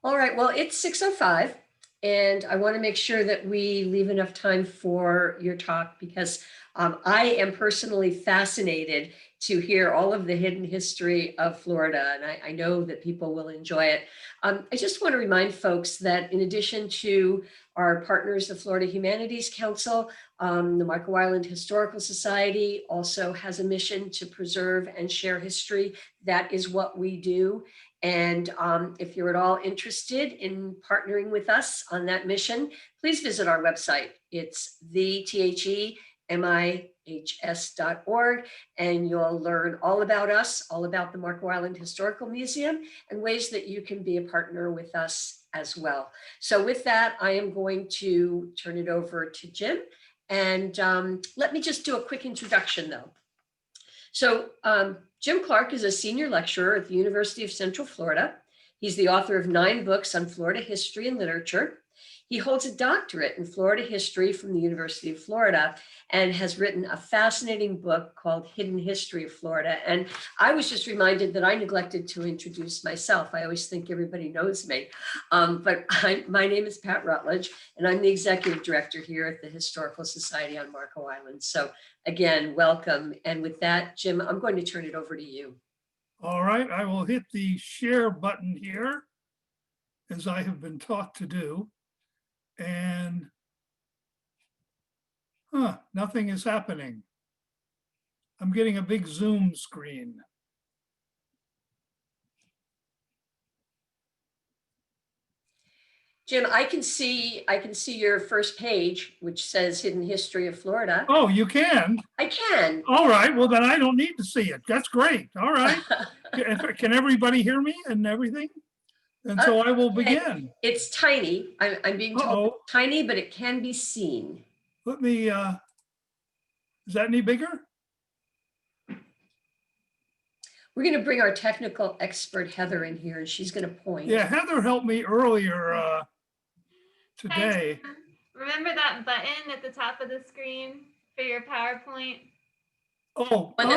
All right, well, it's 6:05, and I want to make sure that we leave enough time for your talk because I am personally fascinated to hear all of the hidden history of Florida, and I know that people will enjoy it. I just want to remind folks that in addition to our partners, the Florida Humanities Council, the Marco Island Historical Society also has a mission to preserve and share history. That is what we do. And if you're at all interested in partnering with us on that mission, please visit our website. It's themihs.org, and you'll learn all about us, all about the Marco Island Historical Museum, and ways that you can be a partner with us as well. So with that, I am going to turn it over to Jim. And let me just do a quick introduction though. So Jim Clark is a senior lecturer at the University of Central Florida. He's the author of 9 books on Florida history and literature. He holds a doctorate in Florida history from the University of Florida and has written a fascinating book called Hidden History of Florida. And I was just reminded that I neglected to introduce myself. I always think everybody knows me, but my name is Pat Rutledge, and I'm the executive director here at the Historical Society on Marco Island. So again, welcome. And with that, Jim, I'm going to turn it over to you. All right, I will hit the share button here as I have been taught to do. And nothing is happening. I'm getting a big Zoom screen. Jim, I can see your first page, which says Hidden History of Florida. Oh, you can? I can. All right, well then I don't need to see it. That's great. All right. Can everybody hear me and everything? And so I will begin. It's tiny. I'm being told it's tiny, but it can be seen. Let me, is that any bigger? We're going to bring our technical expert, Heather, in here, and she's going to point. Yeah, Heather helped me earlier today. Hi, remember that button at the top of the screen for your PowerPoint? Oh, on the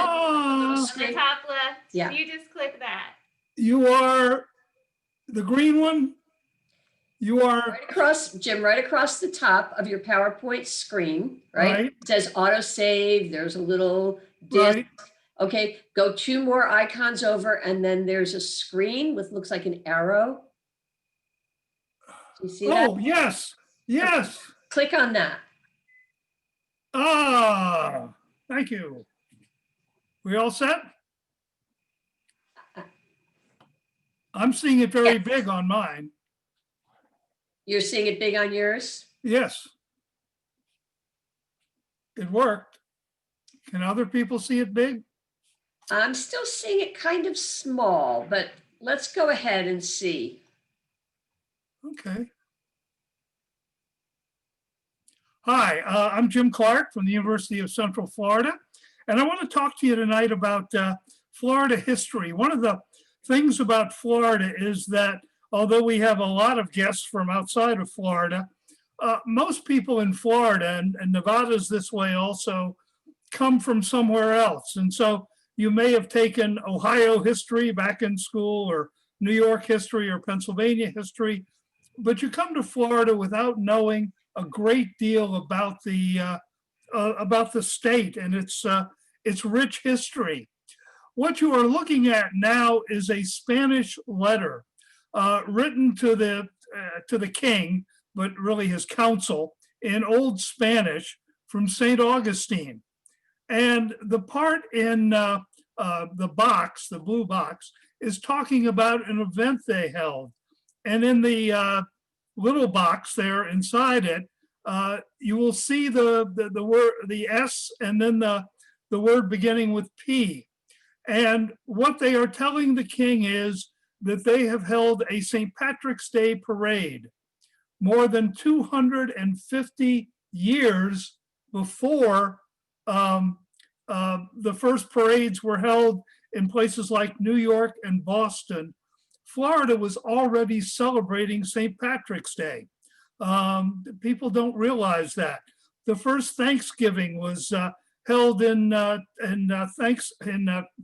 top left. Yeah. You just click that. You are the green one? You are right across, Jim, right across the top of your PowerPoint screen, right? It says autosave. There's a little disc. Right. Okay, go 2 more icons over, and then there's a screen with looks like an arrow. Do you see that? Oh, yes, yes. Click on that. Ah, thank you. We all set? I'm seeing it very big on mine. You're seeing it big on yours? Yes. It worked. Can other people see it big? I'm still seeing it kind of small, but let's go ahead and see. Okay. Hi, I'm Jim Clark from the University of Central Florida, and I want to talk to you tonight about Florida history. One of the things about Florida is that although we have a lot of guests from outside of Florida, most people in Florida, and Nevada's this way also, come from somewhere else. And so you may have taken Ohio history back in school, or New York history, or Pennsylvania history, but you come to Florida without knowing a great deal about the state and its rich history. What you are looking at now is a Spanish letter written to the king, but really his council, in Old Spanish from St. Augustine. And the part in the box, the blue box, is talking about an event they held. And in the little box there inside it, you will see the word, the S, and then the word beginning with P. And what they are telling the king is that they have held a St. Patrick's Day parade more than 250 years before the first parades were held in places like New York and Boston. Florida was already celebrating St. Patrick's Day. People don't realize that. The first Thanksgiving was held in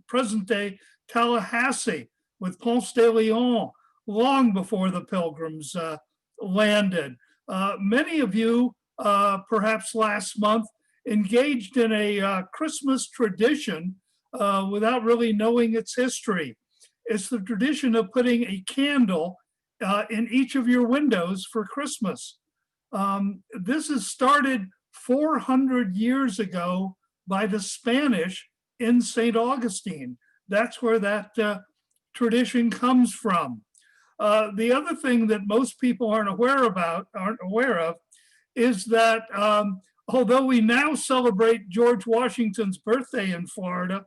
present day Tallahassee with Ponce de Leon long before the Pilgrims landed. Many of you, perhaps last month, engaged in a Christmas tradition without really knowing its history. It's the tradition of putting a candle in each of your windows for Christmas. This is started 400 years ago by the Spanish in St. Augustine. That's where that tradition comes from. The other thing that most people aren't aware of is that although we now celebrate George Washington's birthday in Florida,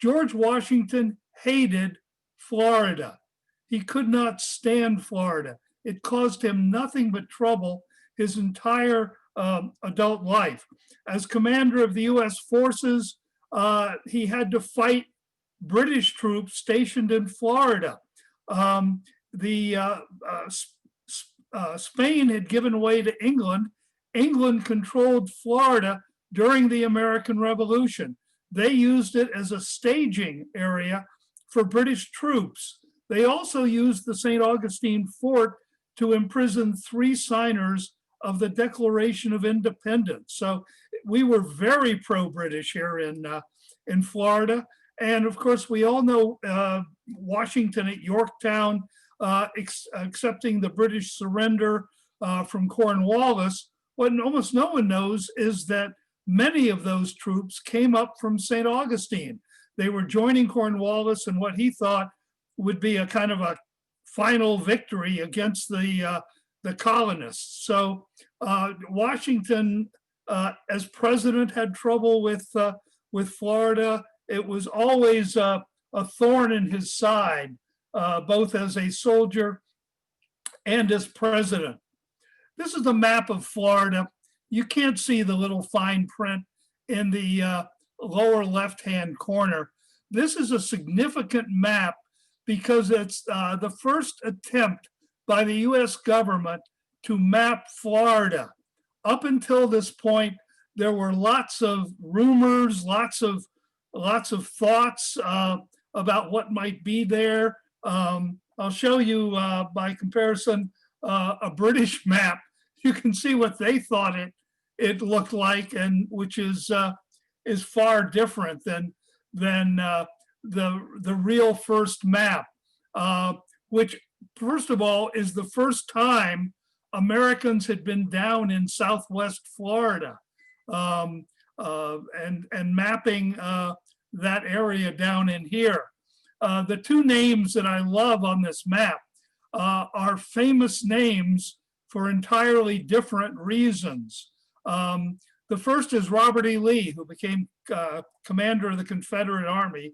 George Washington hated Florida. He could not stand Florida. It caused him nothing but trouble his entire adult life. As commander of the US forces, he had to fight British troops stationed in Florida. Spain had given way to England. England controlled Florida during the American Revolution. They used it as a staging area for British troops. They also used the St. Augustine fort to imprison 3 signers of the Declaration of Independence. So we were very pro-British here in Florida. And of course, we all know Washington at Yorktown accepting the British surrender from Cornwallis. What almost no one knows is that many of those troops came up from St. Augustine. They were joining Cornwallis in what he thought would be a kind of a final victory against the colonists. So Washington, as president, had trouble with Florida. It was always a thorn in his side, both as a soldier and as president. This is a map of Florida. You can't see the little fine print in the lower left-hand corner. This is a significant map because it's the first attempt by the US government to map Florida. Up until this point, there were lots of rumors, lots of thoughts about what might be there. I'll show you by comparison a British map. You can see what they thought it looked like, and which is far different than the real first map, which first of all is the first time Americans had been down in Southwest Florida and mapping that area down in here. The 2 names that I love on this map are famous names for entirely different reasons. The first is Robert E. Lee, who became commander of the Confederate Army.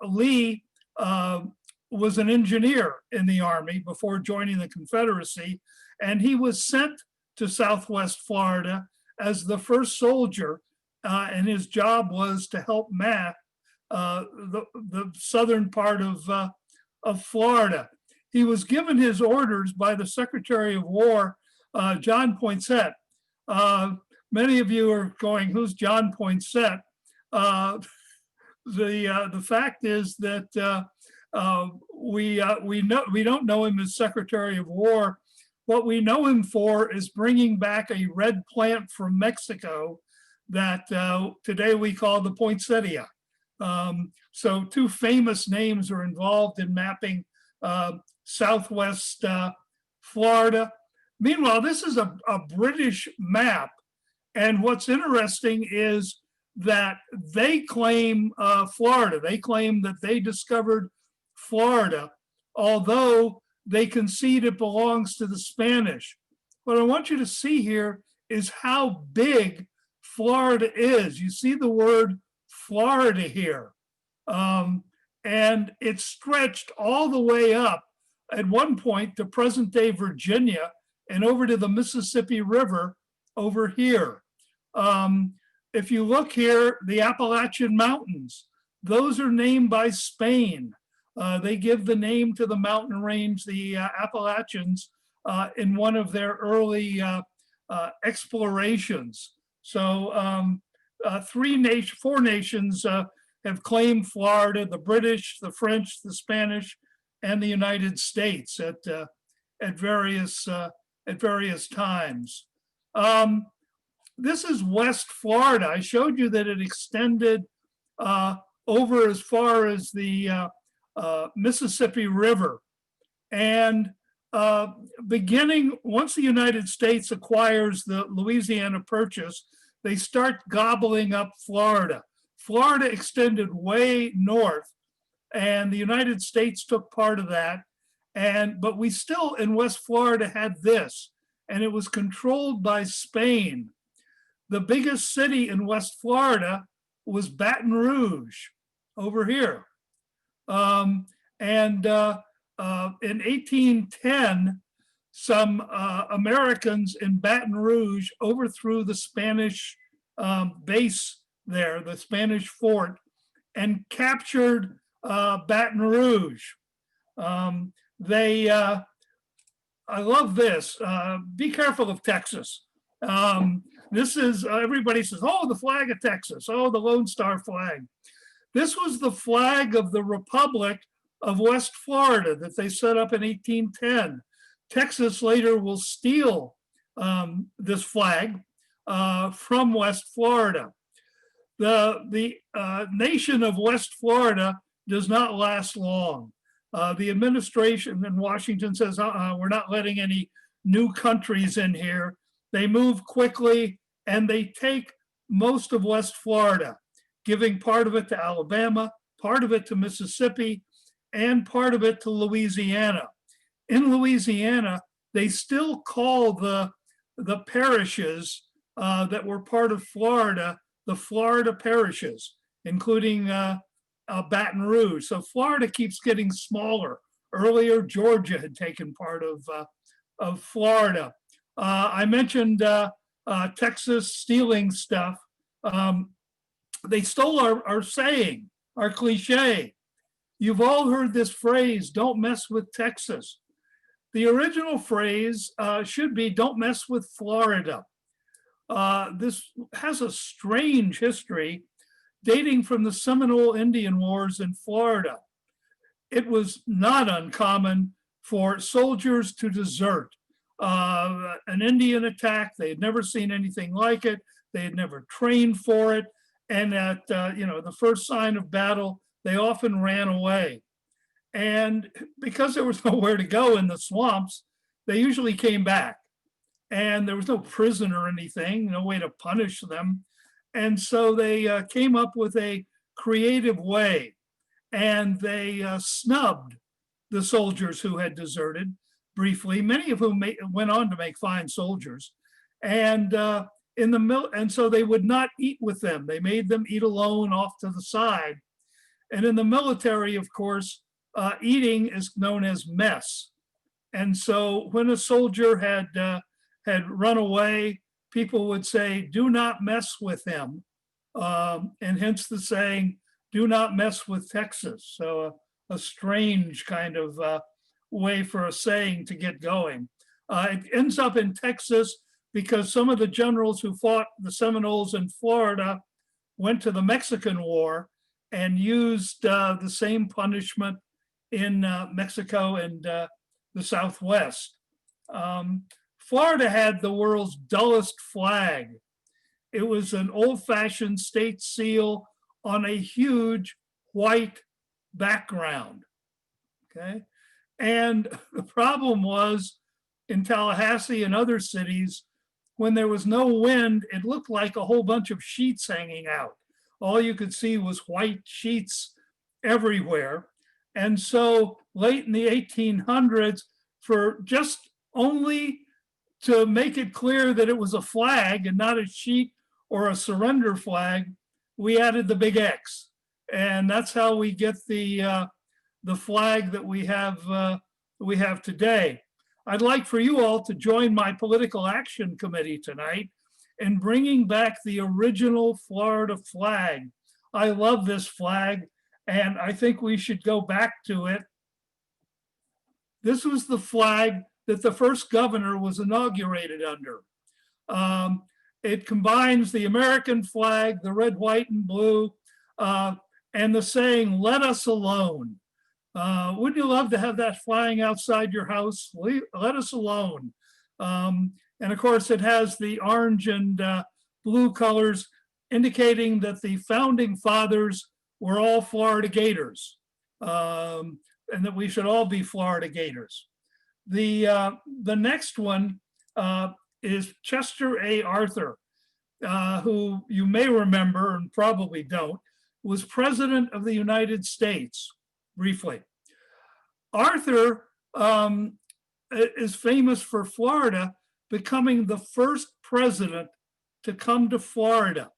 Lee was an engineer in the Army before joining the Confederacy, and he was sent to Southwest Florida as the first soldier, and his job was to help map the southern part of Florida. He was given his orders by the Secretary of War, John Poinsett. Many of you are going, who's John Poinsett? The fact is that we don't know him as Secretary of War. What we know him for is bringing back a red plant from Mexico that today we call the poinsettia. So 2 famous names are involved in mapping Southwest Florida. Meanwhile, this is a British map. And what's interesting is that they claim Florida. They claim that they discovered Florida, although they concede it belongs to the Spanish. What I want you to see here is how big Florida is. You see the word Florida here. And it's stretched all the way up at one point to present-day Virginia and over to the Mississippi River over here. If you look here, the Appalachian Mountains, those are named by Spain. They give the name to the mountain range, the Appalachians, in one of their early explorations. So 4 nations have claimed Florida: the British, the French, the Spanish, and the United States at various times. This is West Florida. I showed you that it extended over as far as the Mississippi River. And beginning, once the United States acquires the Louisiana Purchase, they start gobbling up Florida. Florida extended way north, and the United States took part of that. But we still, in West Florida, had this, and it was controlled by Spain. The biggest city in West Florida was Baton Rouge, over here. In 1810, some Americans in Baton Rouge overthrew the Spanish base there, the Spanish fort, and captured Baton Rouge. I love this. Be careful of Texas. This is, everybody says, oh, the flag of Texas, oh, the Lone Star flag. This was the flag of the Republic of West Florida that they set up in 1810. Texas later will steal this flag from West Florida. The nation of West Florida does not last long. The administration in Washington says, we're not letting any new countries in here. They move quickly and they take most of West Florida, giving part of it to Alabama, part of it to Mississippi, and part of it to Louisiana. In Louisiana, they still call the parishes that were part of Florida, the Florida parishes, including Baton Rouge. So Florida keeps getting smaller. Earlier, Georgia had taken part of Florida. I mentioned Texas stealing stuff. They stole our saying, our cliche. You've all heard this phrase, don't mess with Texas. The original phrase should be, don't mess with Florida. This has a strange history dating from the Seminole Indian Wars in Florida. It was not uncommon for soldiers to desert. An Indian attack, they had never seen anything like it. They had never trained for it. And at the first sign of battle, they often ran away. And because there was nowhere to go in the swamps, they usually came back. And there was no prison or anything, no way to punish them. And so they came up with a creative way. And they snubbed the soldiers who had deserted briefly, many of whom went on to make fine soldiers. And and so they would not eat with them. They made them eat alone off to the side. And in the military, of course, eating is known as mess. And so when a soldier had run away, people would say, do not mess with him. And hence the saying, do not mess with Texas. So a strange kind of way for a saying to get going. It ends up in Texas because some of the generals who fought the Seminoles in Florida went to the Mexican War and used the same punishment in Mexico and the Southwest. Florida had the world's dullest flag. It was an old-fashioned state seal on a huge white background, okay? And the problem was in Tallahassee and other cities, when there was no wind, it looked like a whole bunch of sheets hanging out. All you could see was white sheets everywhere. And so late in the 1800s, for just only to make it clear that it was a flag and not a sheet or a surrender flag, we added the big X. And that's how we get the flag that we have today. I'd like for you all to join my political action committee tonight in bringing back the original Florida flag. I love this flag, and I think we should go back to it. This was the flag that the first governor was inaugurated under. It combines the American flag, the red, white, and blue, and the saying, let us alone. Wouldn't you love to have that flying outside your house? Let us alone. And of course, it has the orange and blue colors indicating that the founding fathers were all Florida Gators, and that we should all be Florida Gators. The next one is Chester A. Arthur, who you may remember and probably don't, was president of the United States, briefly. Arthur is famous for Florida becoming the first president to come to Florida.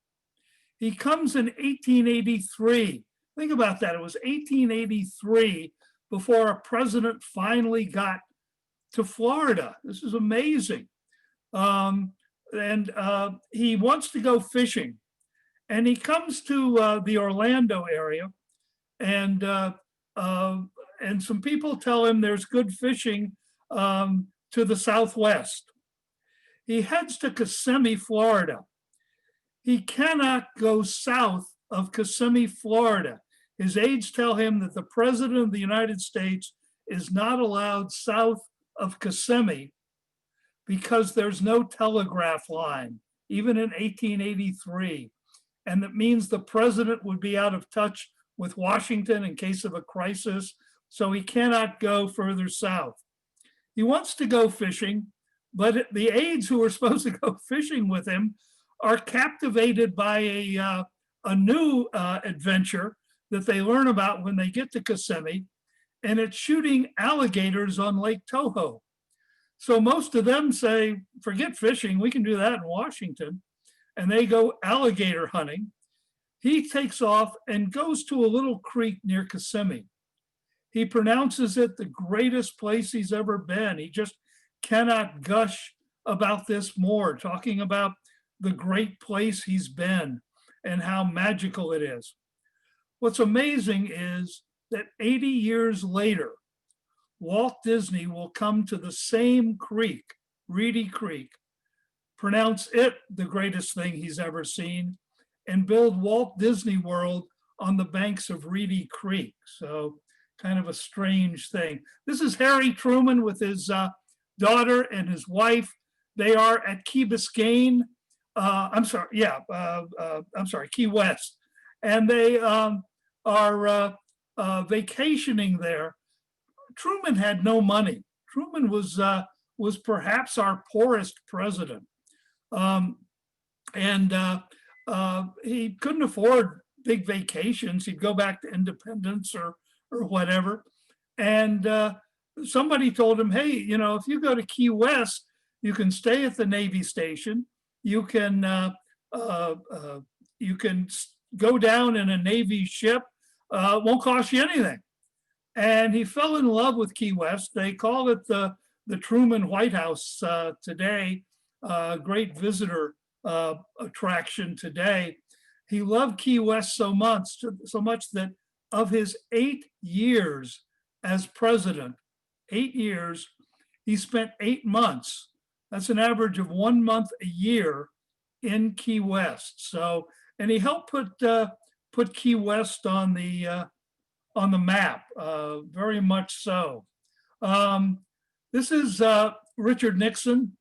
He comes in 1883. Think about that. It was 1883 before a president finally got to Florida. This is amazing. He wants to go fishing. And he comes to the Orlando area, and some people tell him there's good fishing to the southwest. He heads to Kissimmee, Florida. He cannot go south of Kissimmee, Florida. His aides tell him that the president of the United States is not allowed south of Kissimmee because there's no telegraph line, even in 1883. And that means the president would be out of touch with Washington in case of a crisis, so he cannot go further south. He wants to go fishing, but the aides who are supposed to go fishing with him are captivated by a new adventure that they learn about when they get to Kissimmee, and it's shooting alligators on Lake Toho. So most of them say, forget fishing, we can do that in Washington. And they go alligator hunting. He takes off and goes to a little creek near Kissimmee. He pronounces it the greatest place he's ever been. He just cannot gush about this more, talking about the great place he's been and how magical it is. What's amazing is that 80 years later, Walt Disney will come to the same creek, Reedy Creek, pronounce it the greatest thing he's ever seen, and build Walt Disney World on the banks of Reedy Creek. So kind of a strange thing. This is Harry Truman with his daughter and his wife. They are at Key Biscayne. Key West. And they are vacationing there. Truman had no money. Truman was perhaps our poorest president. He couldn't afford big vacations. He'd go back to Independence or whatever. And somebody told him, hey, if you go to Key West, you can stay at the Navy station. You can go down in a Navy ship. Won't cost you anything. And he fell in love with Key West. They call it the Truman White House today. Great visitor attraction today. He loved Key West so much that of his 8 years as president, 8 years, he spent 8 months. That's an average of 1 month a year in Key West. So, and he helped put Key West on the map, very much so. This is Richard Nixon.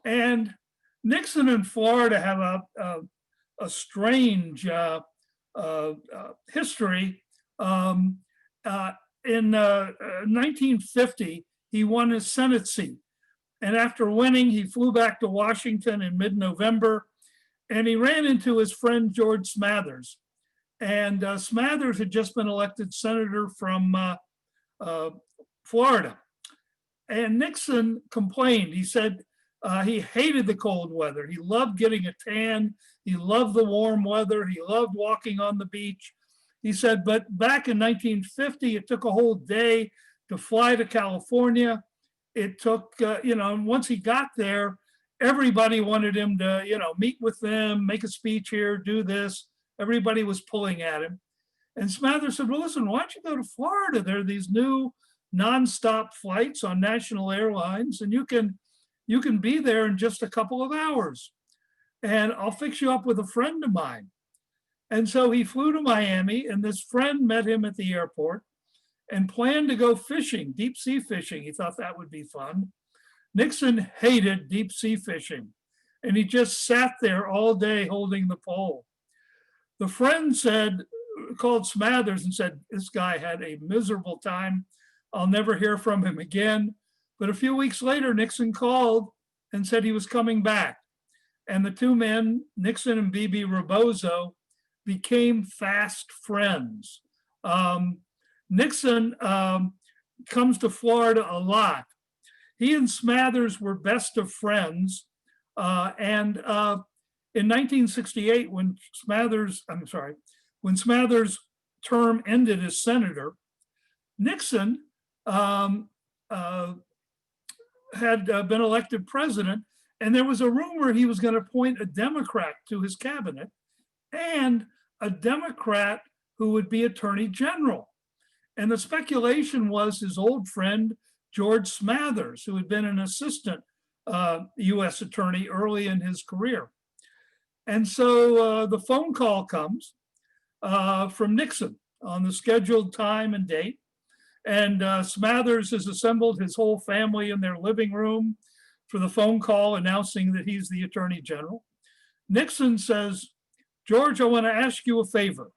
And Nixon and Florida have a strange history. In 1950, he won his Senate seat. And after winning, he flew back to Washington in mid-November, and he ran into his friend George Smathers. And Smathers had just been elected senator from Florida. And Nixon complained. He said he hated the cold weather. He loved getting a tan. He loved the warm weather. He loved walking on the beach. He said, but back in 1950, it took a whole day to fly to California. It took, and once he got there, everybody wanted him to, meet with them, make a speech here, do this. Everybody was pulling at him. And Smathers said, well, listen, why don't you go to Florida? There are these new nonstop flights on national airlines, and you can be there in just a couple of hours. And I'll fix you up with a friend of mine. And so he flew to Miami, and this friend met him at the airport and planned to go fishing, deep sea fishing. He thought that would be fun. Nixon hated deep sea fishing, and he just sat there all day holding the pole. The friend called Smathers and said, this guy had a miserable time. I'll never hear from him again. But a few weeks later, Nixon called and said he was coming back. And the two men, Nixon and B.B. Rebozo, became fast friends. Nixon comes to Florida a lot. He and Smathers were best of friends. And in 1968, when Smathers' term ended as senator, Nixon had been elected president, and there was a rumor he was going to appoint a Democrat to his cabinet and a Democrat who would be attorney general. And the speculation was his old friend, George Smathers, who had been an assistant U.S. attorney early in his career. And so the phone call comes from Nixon on the scheduled time and date. And Smathers has assembled his whole family in their living room for the phone call announcing that he's the attorney general. Nixon says, George, I want to ask you a favor.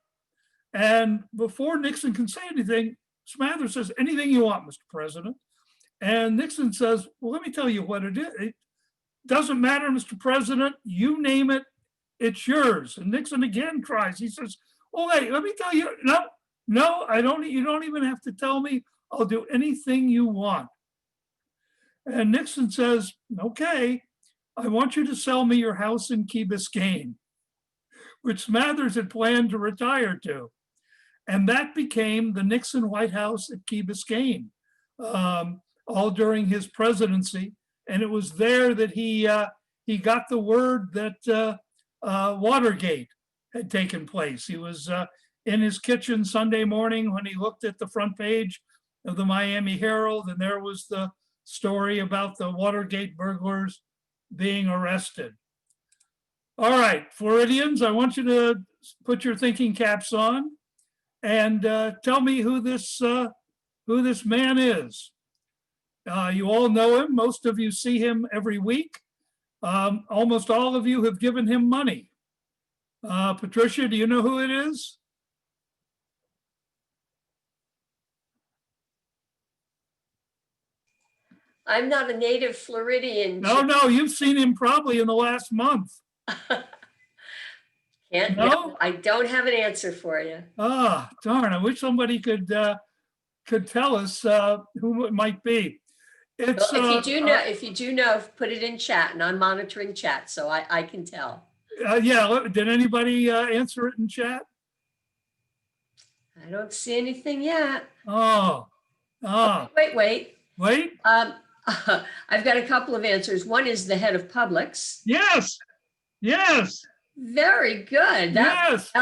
And before Nixon can say anything, Smathers says, anything you want, Mr. President. And Nixon says, well, let me tell you what it is. It doesn't matter, Mr. President, you name it, it's yours. And Nixon again tries. He says, oh, hey, let me tell you, no, I don't, you don't even have to tell me. I'll do anything you want. And Nixon says, okay, I want you to sell me your house in Key Biscayne, which Smathers had planned to retire to. And that became the Nixon White House at Key Biscayne, all during his presidency. And it was there that he got the word that Watergate had taken place. He was in his kitchen Sunday morning when he looked at the front page of the Miami Herald, and there was the story about the Watergate burglars being arrested. All right, Floridians, I want you to put your thinking caps on and tell me who this man is. You all know him. Most of you see him every week. Almost all of you have given him money. Patricia, do you know who it is? I'm not a native Floridian. No, you've seen him probably in the last month. No, I don't have an answer for you. Ah, darn, I wish somebody could tell us who it might be. It's, well, if you do know, put it in chat, and I'm monitoring chat, so I can tell. Yeah, did anybody answer it in chat? I don't see anything yet. Oh. Wait. I've got a couple of answers. One is the head of Publix. Yes. Very good. Yes.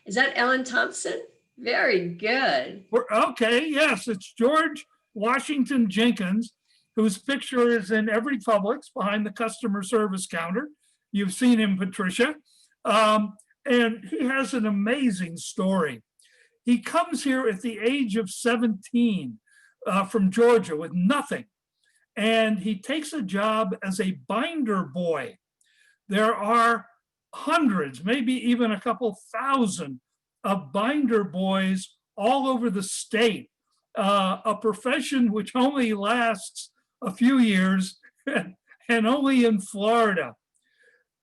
Is that Ellen Thompson? Very good. Okay, yes, it's George Washington Jenkins, whose picture is in every Publix behind the customer service counter. You've seen him, Patricia. And he has an amazing story. He comes here at the age of 17 from Georgia with nothing. And he takes a job as a binder boy. There are hundreds, maybe even a couple thousand of binder boys all over the state, a profession which only lasts a few years and only in Florida.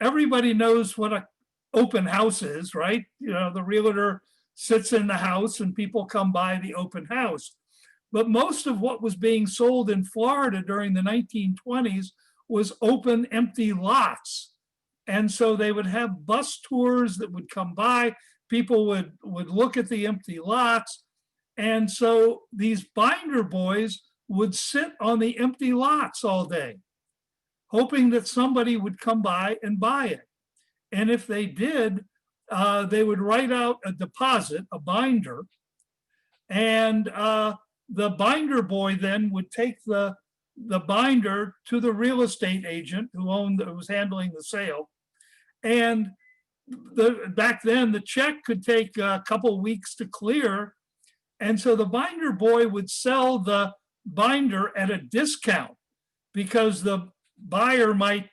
Everybody knows what an open house is, right? You know, the realtor sits in the house and people come by the open house. But most of what was being sold in Florida during the 1920s was open, empty lots. And so they would have bus tours that would come by. People would look at the empty lots. And so these binder boys would sit on the empty lots all day, hoping that somebody would come by and buy it. And if they did, they would write out a deposit, a binder, and the binder boy then would take the binder to the real estate agent who was handling the sale. And back then, the check could take a couple weeks to clear. And so the binder boy would sell the binder at a discount because the buyer might,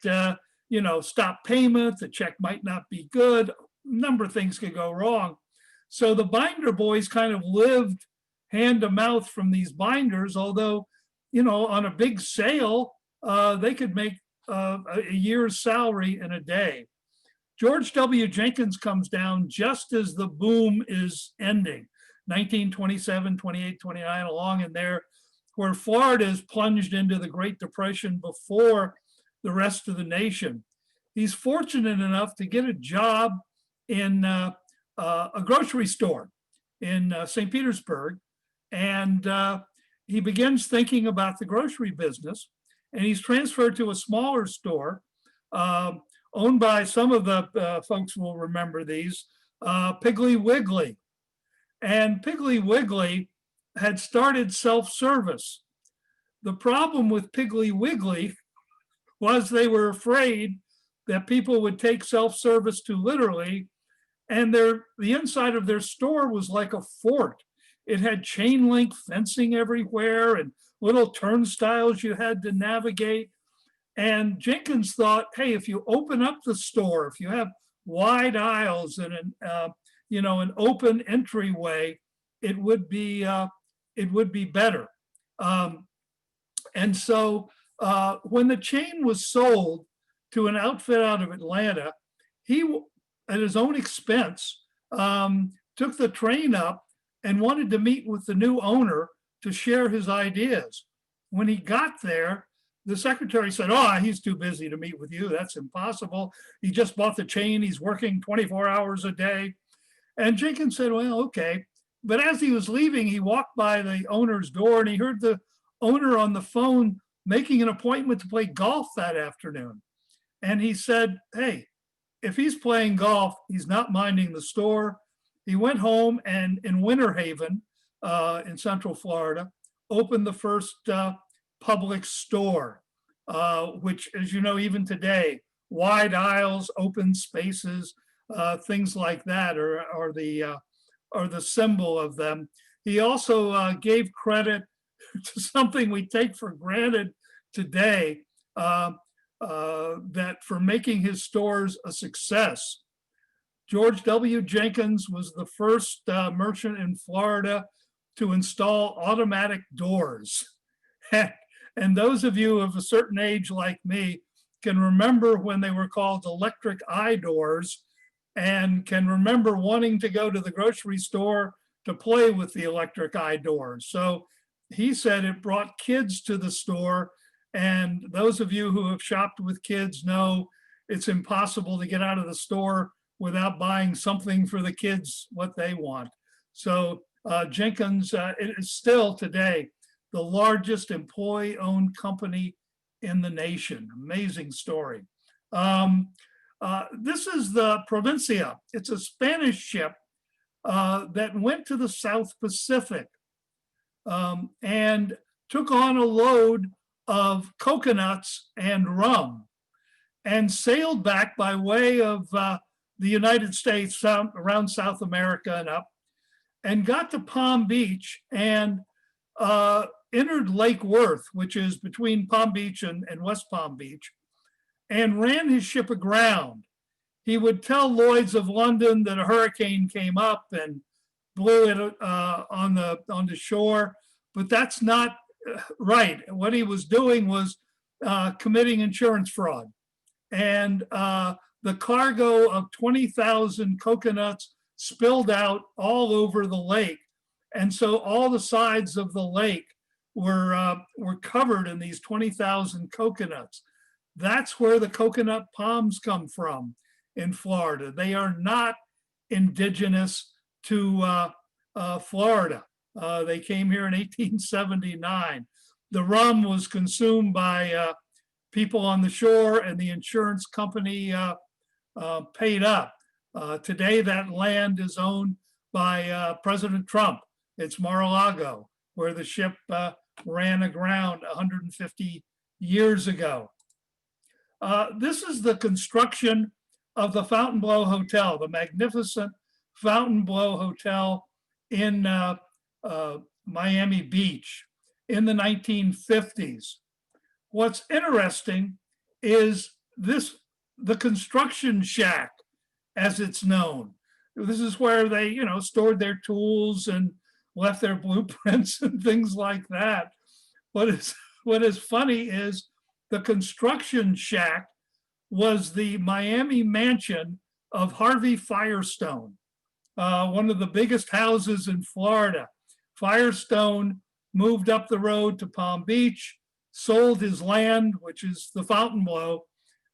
stop payment, the check might not be good, a number of things could go wrong. So the binder boys kind of lived hand to mouth from these binders, although, on a big sale, they could make a year's salary in a day. George W. Jenkins comes down just as the boom is ending, 1927, 28, 29, along in there, where Florida is plunged into the Great Depression before the rest of the nation. He's fortunate enough to get a job in a grocery store in St. Petersburg. And he begins thinking about the grocery business. And he's transferred to a smaller store owned by, some of the folks will remember these, Piggly Wiggly. And Piggly Wiggly had started self-service. The problem with Piggly Wiggly was they were afraid that people would take self-service too literally, and the inside of their store was like a fort. It had chain link fencing everywhere and little turnstiles you had to navigate. And Jenkins thought, hey, if you open up the store, if you have wide aisles and an open entryway, it would be better. And so when the chain was sold to an outfit out of Atlanta, he, at his own expense, took the train up and wanted to meet with the new owner to share his ideas. When he got there, the secretary said, oh, he's too busy to meet with you. That's impossible. He just bought the chain. He's working 24 hours a day. And Jenkins said, well, okay. But as he was leaving, he walked by the owner's door and he heard the owner on the phone making an appointment to play golf that afternoon. And he said, hey, if he's playing golf, he's not minding the store. He went home and in Winter Haven, in Central Florida, opened the first public store, which, as you know, even today, wide aisles, open spaces, things like that are the symbol of them. He also gave credit to something we take for granted today, that for making his stores a success. George W. Jenkins was the first merchant in Florida to install automatic doors. And those of you of a certain age like me can remember when they were called electric eye doors and can remember wanting to go to the grocery store to play with the electric eye doors. So he said it brought kids to the store. And those of you who have shopped with kids know it's impossible to get out of the store without buying something for the kids what they want. So Jenkins it is still today the largest employee-owned company in the nation. Amazing story. This is the Provincia. It's a Spanish ship that went to the South Pacific and took on a load of coconuts and rum and sailed back by way of the United States around South America and up, and got to Palm Beach and entered Lake Worth, which is between Palm Beach and West Palm Beach, and ran his ship aground. He would tell Lloyd's of London that a hurricane came up and blew it on the shore, but that's not right. What he was doing was committing insurance fraud. And the cargo of 20,000 coconuts spilled out all over the lake. And so all the sides of the lake were covered in these 20,000 coconuts. That's where the coconut palms come from in Florida. They are not indigenous to Florida. They came here in 1879. The rum was consumed by people on the shore, and the insurance company paid up. Today, that land is owned by President Trump. It's Mar-a-Lago, where the ship ran aground 150 years ago. This is the construction of the Fontainebleau Hotel, the magnificent Fontainebleau Hotel in Miami Beach in the 1950s. What's interesting is the construction shack, as it's known. This is where they, stored their tools and left their blueprints and things like that. What is funny is the construction shack was the Miami mansion of Harvey Firestone, one of the biggest houses in Florida. Firestone moved up the road to Palm Beach, sold his land, which is the Fontainebleau,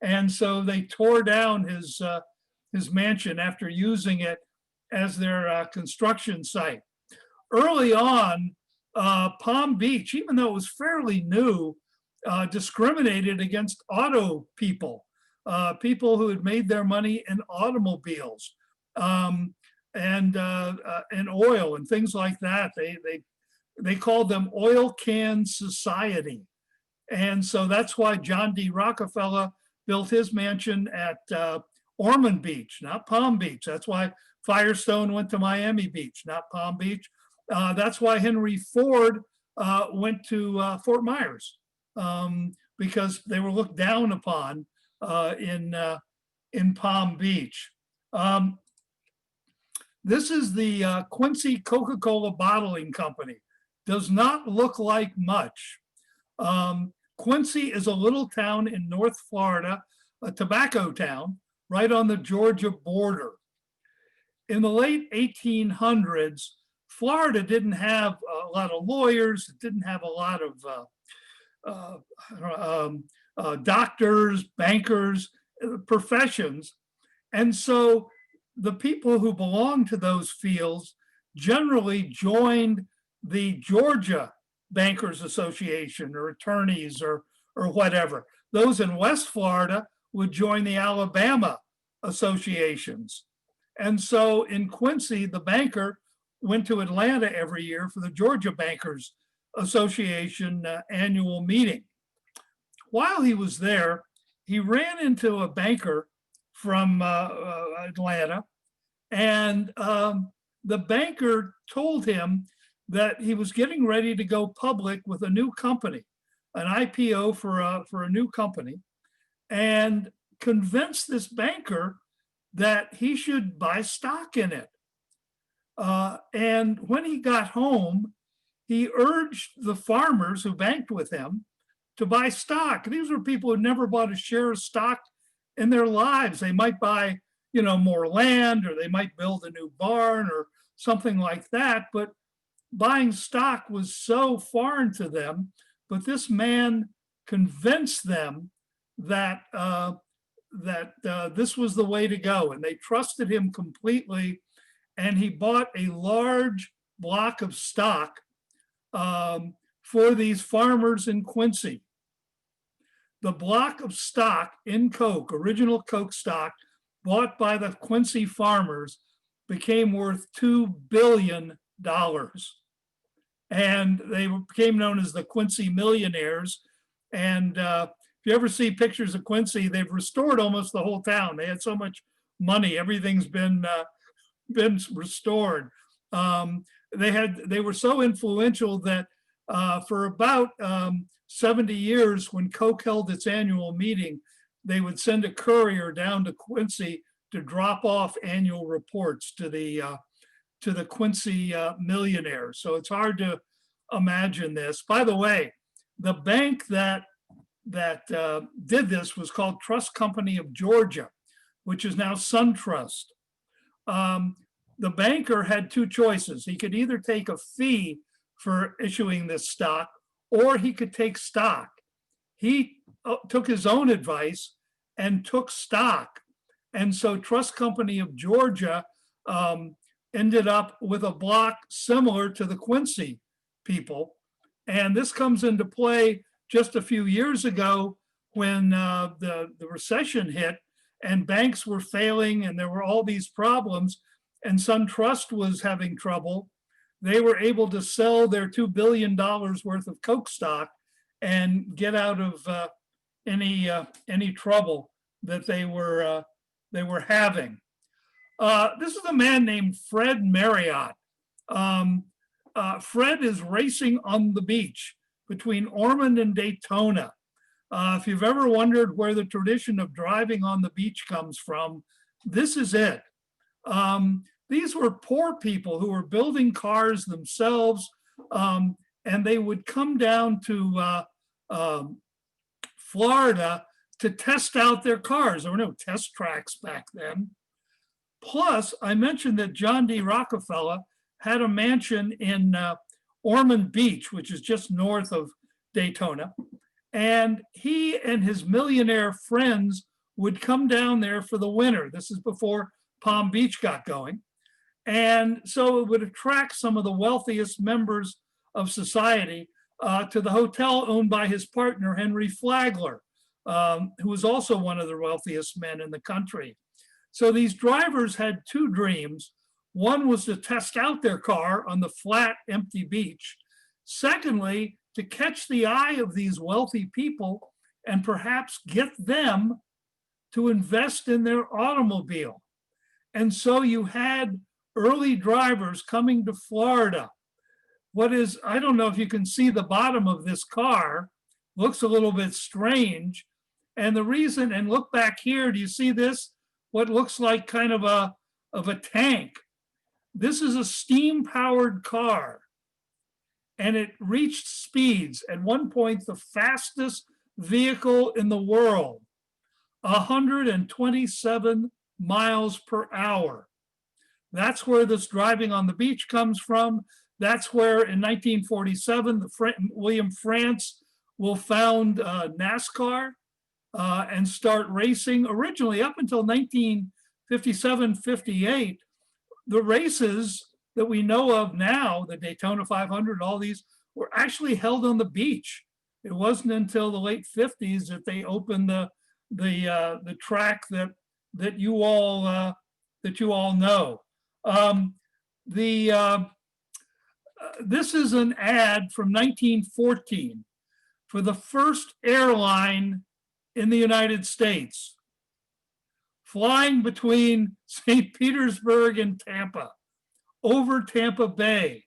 and so they tore down his mansion after using it as their construction site. Early on, Palm Beach, even though it was fairly new, discriminated against auto people, people who had made their money in automobiles and oil and things like that. They called them oil can society. And so that's why John D. Rockefeller built his mansion at Ormond Beach, not Palm Beach. That's why Firestone went to Miami Beach, not Palm Beach. That's why Henry Ford went to Fort Myers, because they were looked down upon in Palm Beach. This is the Quincy Coca-Cola Bottling Company. Does not look like much. Quincy is a little town in North Florida, a tobacco town, right on the Georgia border. In the late 1800s, Florida didn't have a lot of lawyers, it didn't have a lot of doctors, bankers, professions. And so the people who belonged to those fields generally joined the Georgia Bankers Association or attorneys or whatever. Those in West Florida would join the Alabama associations. And so in Quincy, the banker went to Atlanta every year for the Georgia Bankers Association annual meeting. While he was there, he ran into a banker from Atlanta, and the banker told him that he was getting ready to go public with a new company, an IPO for a new company, and convinced this banker that he should buy stock in it. And when he got home, he urged the farmers who banked with him to buy stock. These were people who never bought a share of stock in their lives. They might buy, more land, or they might build a new barn or something like that, but buying stock was so foreign to them. But this man convinced them that this was the way to go, and they trusted him completely. And he bought a large block of stock for these farmers in Quincy. The block of stock in Coke, original Coke stock, bought by the Quincy farmers, became worth $2 billion. And they became known as the Quincy Millionaires. And if you ever see pictures of Quincy, they've restored almost the whole town. They had so much money, everything's been restored. They were so influential that for about 70 years, when Coke held its annual meeting, they would send a courier down to Quincy to drop off annual reports to the Quincy Millionaires. So it's hard to imagine this. By the way, the bank that did this was called Trust Company of Georgia, which is now SunTrust. The banker had two choices. He could either take a fee for issuing this stock, or he could take stock. He took his own advice and took stock. And so Trust Company of Georgia ended up with a block similar to the Quincy people. And this comes into play just a few years ago when the recession hit and banks were failing and there were all these problems, and SunTrust was having trouble. They were able to sell their $2 billion worth of Coke stock and get out of any trouble that they were they were having. This is a man named Fred Marriott. Fred is racing on the beach between Ormond and Daytona. If you've ever wondered where the tradition of driving on the beach comes from, this is it. These were poor people who were building cars themselves, and they would come down to Florida to test out their cars. There were no test tracks back then. Plus, I mentioned that John D. Rockefeller had a mansion in Ormond Beach, which is just north of Daytona. And he and his millionaire friends would come down there for the winter. This is before Palm Beach got going. And so it would attract some of the wealthiest members of society to the hotel owned by his partner, Henry Flagler, who was also one of the wealthiest men in the country. So these drivers had two dreams. One was to test out their car on the flat, empty beach. Secondly, to catch the eye of these wealthy people and perhaps get them to invest in their automobile. And so you had early drivers coming to Florida. What is, I don't know if you can see the bottom of this car, looks a little bit strange. And the reason, and look back here, do you see this? What looks like kind of a tank. This is a steam-powered car. And it reached speeds, at one point, the fastest vehicle in the world, 127 miles per hour. That's where this driving on the beach comes from. That's where in 1947, William France will found NASCAR and start racing. Originally, up until 1957, 58, the races that we know of now, the Daytona 500, all these were actually held on the beach. It wasn't until the late 50s that they opened the track that you all know. This is an ad from 1914 for the first airline in the United States, flying between St. Petersburg and Tampa, over Tampa Bay.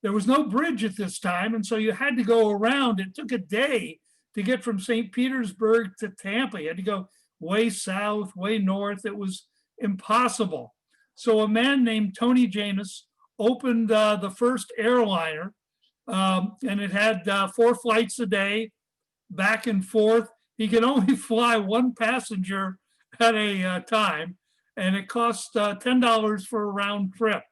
There was no bridge at this time, and so you had to go around. It took a day to get from St. Petersburg to Tampa. You had to go way south, way north. It was impossible. So a man named Tony Janus opened the first airliner, and it had 4 flights a day, back and forth. He could only fly one passenger at a time, and it cost $10 for a round trip.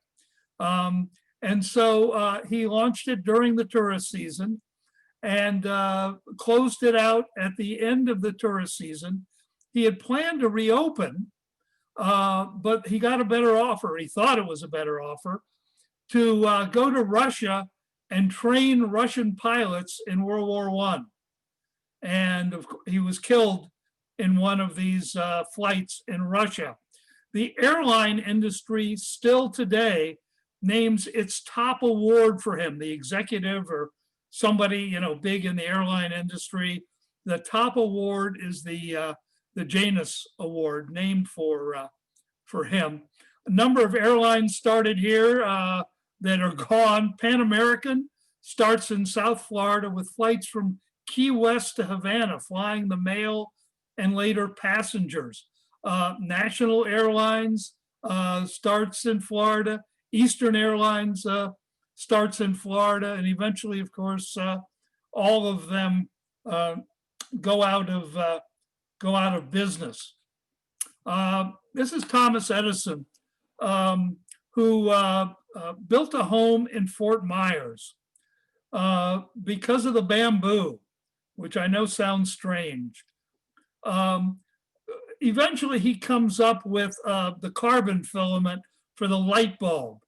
And so he launched it during the tourist season and closed it out at the end of the tourist season. He had planned to reopen, but he got a better offer. He thought it was a better offer to go to Russia and train Russian pilots in World War I. And he was killed in one of these flights in Russia. The airline industry still today names its top award for him, the executive or somebody big in the airline industry. The top award is the Janus Award, named for him. A number of airlines started here that are gone. Pan American starts in South Florida with flights from Key West to Havana, flying the mail and later passengers. National Airlines starts in Florida. Eastern Airlines starts in Florida, and eventually, of course, all of them go out of business. This is Thomas Edison, who built a home in Fort Myers because of the bamboo, which I know sounds strange. Eventually, he comes up with the carbon filament for the light bulb.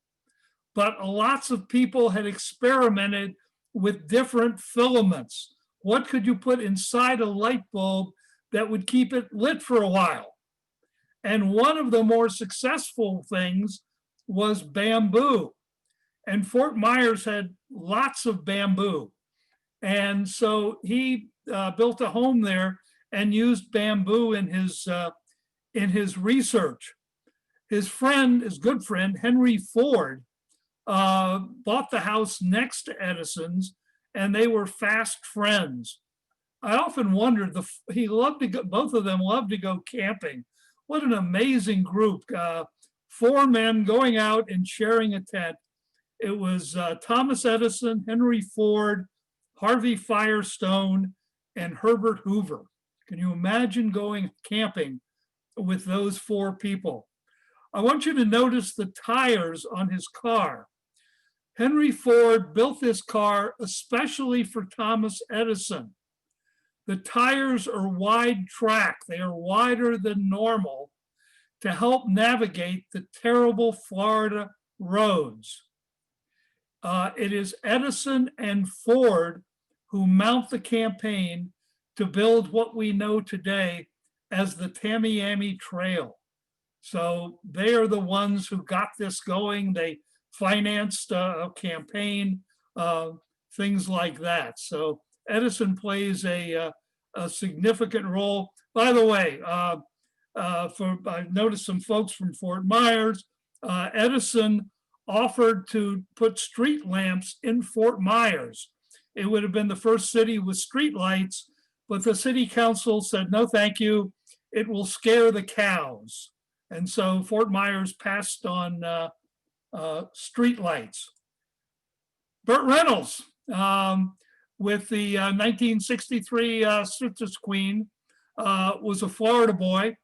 But lots of people had experimented with different filaments. What could you put inside a light bulb that would keep it lit for a while? And one of the more successful things was bamboo. And Fort Myers had lots of bamboo. And so he built a home there and used bamboo in in his research. His friend, his good friend, Henry Ford, bought the house next to Edison's, and they were fast friends. I often wondered, he loved to go, both of them loved to go camping. What an amazing group. 4 men going out and sharing a tent. It was Thomas Edison, Henry Ford, Harvey Firestone, and Herbert Hoover. Can you imagine going camping with those 4 people? I want you to notice the tires on his car. Henry Ford built this car especially for Thomas Edison. The tires are wide track. They are wider than normal to help navigate the terrible Florida roads. It is Edison and Ford who mount the campaign to build what we know today as the Tamiami Trail. So they are the ones who got this going. They financed a campaign, things like that. So Edison plays a significant role. By the way, I've noticed some folks from Fort Myers. Edison offered to put street lamps in Fort Myers. It would have been the first city with street lights, but the city council said, no, thank you. It will scare the cows. And so Fort Myers passed on street lights. Burt Reynolds, with the 1963 Citrus Queen, was a Florida boy.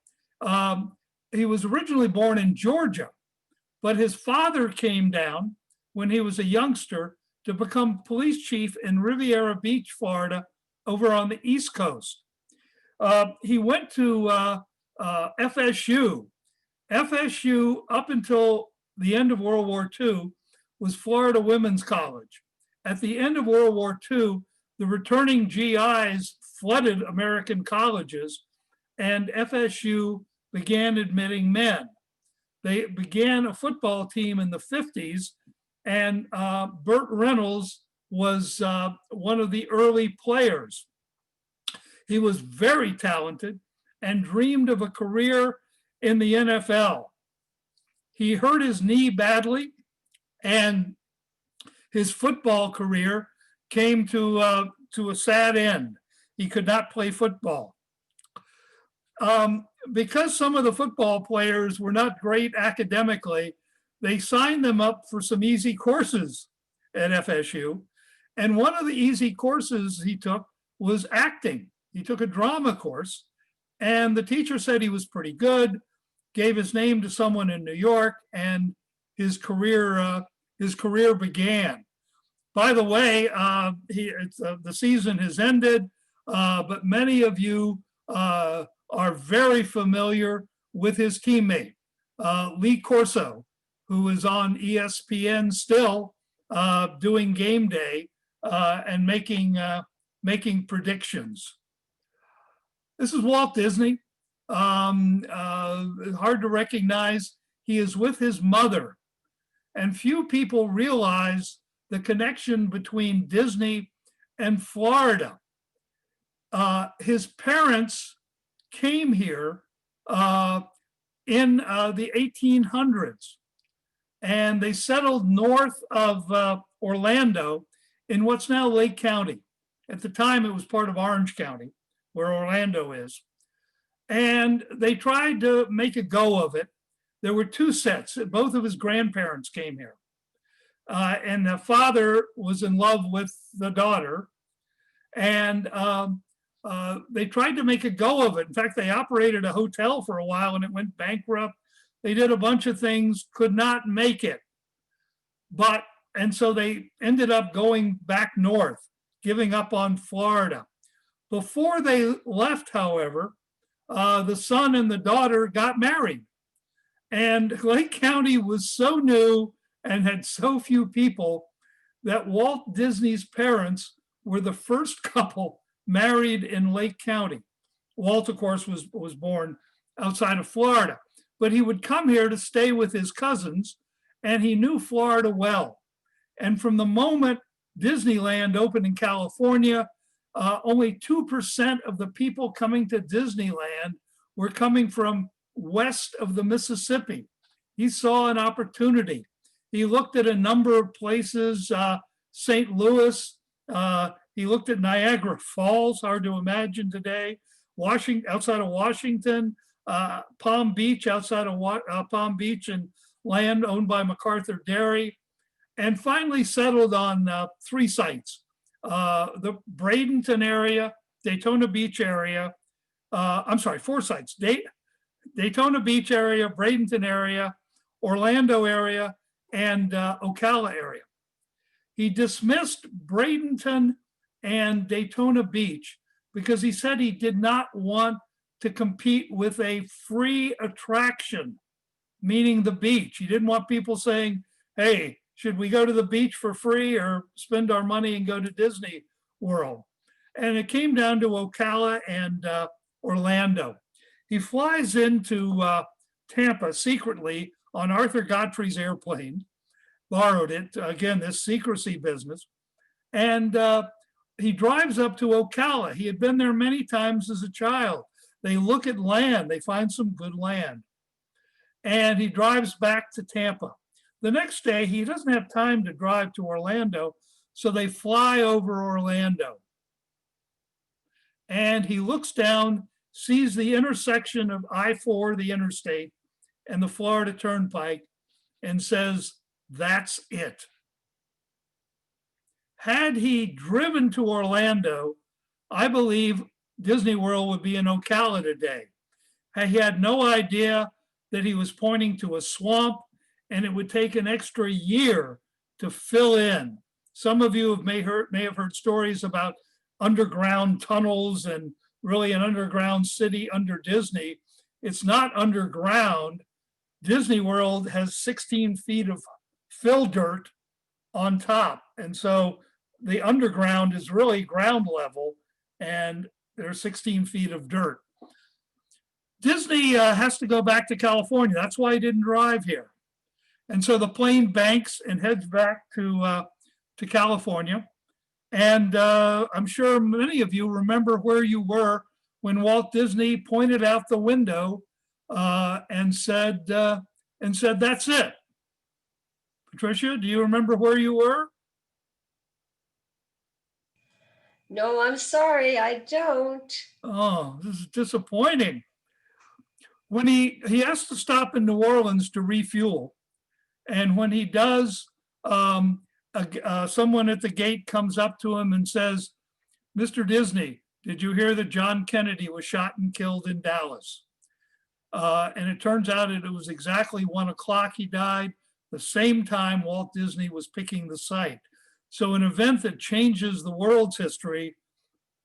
He was originally born in Georgia, but his father came down when he was a youngster to become police chief in Riviera Beach, Florida, over on the East Coast. He went to FSU. FSU, up until the end of World War II, was Florida Women's College. At the end of World War II, the returning GIs flooded American colleges, and FSU began admitting men. They began a football team in the 50s, and Burt Reynolds was one of the early players. He was very talented and dreamed of a career in the NFL. He hurt his knee badly, and his football career came to a sad end. He could not play football. Because some of the football players were not great academically, they signed them up for some easy courses at FSU. And one of the easy courses he took was acting. He took a drama course, and the teacher said he was pretty good, gave his name to someone in New York, and his career began. By the way, the season has ended, but many of you are very familiar with his teammate, Lee Corso, who is on ESPN still doing game day and making predictions. This is Walt Disney. Hard to recognize. He is with his mother, and few people realize the connection between Disney and Florida. His parents came here in the 1800s, and they settled north of Orlando in what's now Lake County. At the time, it was part of Orange County, where Orlando is. And they tried to make a go of it. There were 2 sets. Both of his grandparents came here. And the father was in love with the daughter. And they tried to make a go of it. In fact, they operated a hotel for a while and it went bankrupt. They did a bunch of things, could not make it. And so they ended up going back north, giving up on Florida. Before they left, however, the son and the daughter got married. And Lake County was so new and had so few people that Walt Disney's parents were the first couple married in Lake County. Walt, of course, was born outside of Florida, but he would come here to stay with his cousins, and he knew Florida well. And from the moment Disneyland opened in California, only 2% of the people coming to Disneyland were coming from west of the Mississippi. He saw an opportunity. He looked at a number of places, St. Louis. He looked at Niagara Falls, hard to imagine today, Washington, outside of Washington, Palm Beach, outside of Palm Beach, and land owned by MacArthur Dairy, and finally settled on 3 sites: the Bradenton area, Daytona Beach area. I'm sorry, 4 sites: Daytona Beach area, Bradenton area, Orlando area, and Ocala area. He dismissed Bradenton and Daytona Beach because he said he did not want to compete with a free attraction, meaning the beach. He didn't want people saying, hey, should we go to the beach for free or spend our money and go to Disney World? And it came down to Ocala and Orlando. He flies into Tampa secretly on Arthur Godfrey's airplane, borrowed it, again, this secrecy business. And he drives up to Ocala. He had been there many times as a child. They look at land, they find some good land. And he drives back to Tampa. The next day, he doesn't have time to drive to Orlando, so they fly over Orlando. And he looks down, sees the intersection of I-4, the interstate, and the Florida Turnpike, and says, that's it. Had he driven to Orlando, I believe Disney World would be in Ocala today. He had no idea that he was pointing to a swamp, and it would take an extra year to fill in. Some of you may have heard stories about underground tunnels and really an underground city under Disney. It's not underground. Disney World has 16 feet of fill dirt on top. And so the underground is really ground level, and there's 16 feet of dirt. Disney has to go back to California. That's why he didn't drive here. And so the plane banks and heads back to California. And I'm sure many of you remember where you were when Walt Disney pointed out the window and said, that's it. Patricia, do you remember where you were? No, I'm sorry, I don't. Oh, this is disappointing. When he has to stop in New Orleans to refuel. And when he does, someone at the gate comes up to him and says, Mr. Disney, did you hear that John Kennedy was shot and killed in Dallas? And it turns out that it was exactly 1 o'clock he died, the same time Walt Disney was picking the site. So an event that changes the world's history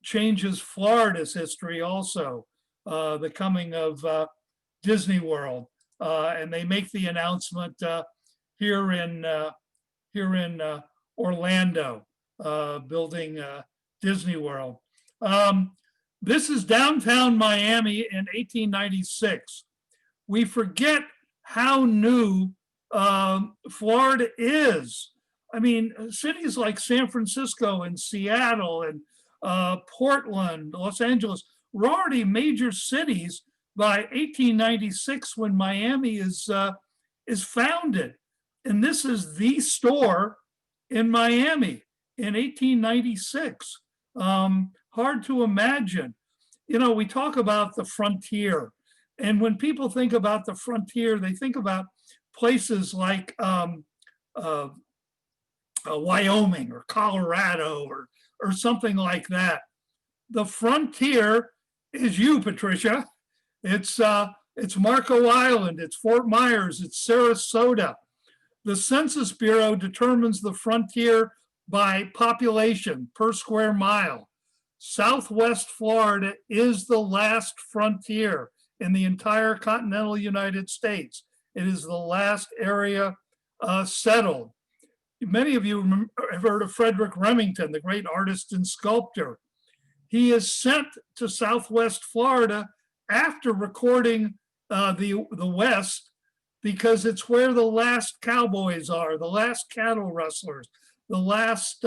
changes Florida's history also, the coming of Disney World. And they make the announcement here in Orlando, building Disney World. This is downtown Miami in 1896. We forget how new Florida is. I mean, cities like San Francisco and Seattle and Portland, Los Angeles were already major cities by 1896 when Miami is founded. And this is the store in Miami in 1896. Hard to imagine. You know, we talk about the frontier. And when people think about the frontier, they think about places like Wyoming or Colorado or something like that. The frontier is you, Patricia. It's Marco Island, it's Fort Myers, it's Sarasota. The Census Bureau determines the frontier by population per square mile. Southwest Florida is the last frontier in the entire continental United States. It is the last area settled. Many of you have heard of Frederick Remington, the great artist and sculptor. He is sent to Southwest Florida after recording the West, because it's where the last cowboys are, the last cattle rustlers, the last